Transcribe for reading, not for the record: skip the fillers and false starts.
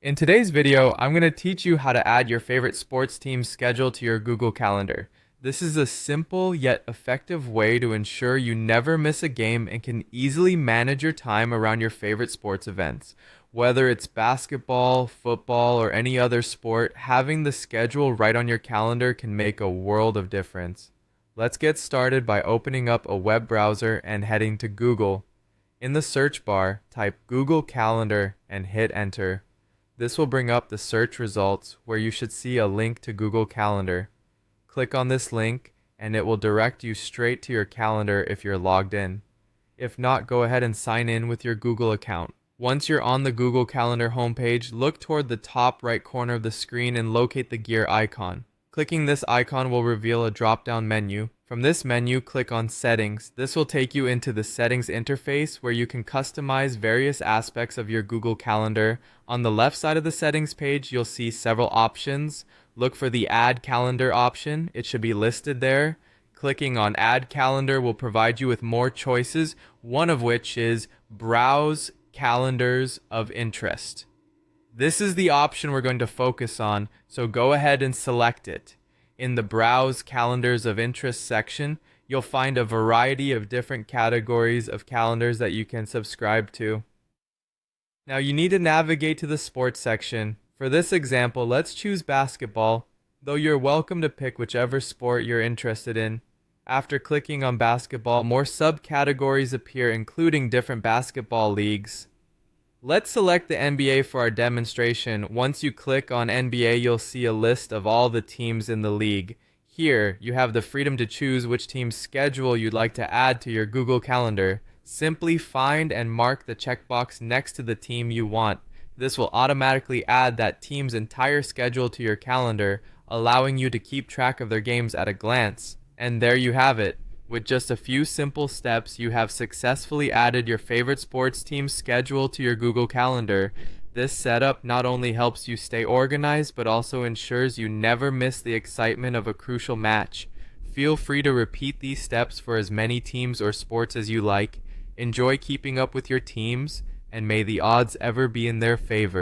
In today's video, I'm going to teach you how to add your favorite sports team's schedule to your Google Calendar. This is a simple yet effective way to ensure you never miss a game and can easily manage your time around your favorite sports events. Whether it's basketball, football, or any other sport, having the schedule right on your calendar can make a world of difference. Let's get started by opening up a web browser and heading to Google. In the search bar, type Google Calendar and hit enter. This will bring up the search results where you should see a link to Google Calendar. Click on this link and it will direct you straight to your calendar if you're logged in. If not, go ahead and sign in with your Google account. Once you're on the Google Calendar homepage, look toward the top right corner of the screen and locate the gear icon. Clicking this icon will reveal a drop-down menu. From this menu, click on Settings. This will take you into the Settings interface where you can customize various aspects of your Google Calendar. On the left side of the settings page, you'll see several options. Look for the Add Calendar option. It should be listed there. Clicking on Add Calendar will provide you with more choices, one of which is Browse Calendars of Interest. This is the option we're going to focus on, so go ahead and select it. In the Browse Calendars of Interest section, you'll find a variety of different categories of calendars that you can subscribe to. Now you need to navigate to the sports section. For this example, let's choose basketball, though you're welcome to pick whichever sport you're interested in. After clicking on basketball, more subcategories appear, including different basketball leagues. Let's select the NBA for our demonstration. Once you click on NBA, you'll see a list of all the teams in the league. Here, you have the freedom to choose which team's schedule you'd like to add to your Google Calendar. Simply find and mark the checkbox next to the team you want. This will automatically add that team's entire schedule to your calendar, allowing you to keep track of their games at a glance. And there you have it. With just a few simple steps, you have successfully added your favorite sports team's schedule to your Google Calendar. This setup not only helps you stay organized, but also ensures you never miss the excitement of a crucial match. Feel free to repeat these steps for as many teams or sports as you like. Enjoy keeping up with your teams, and may the odds ever be in their favor.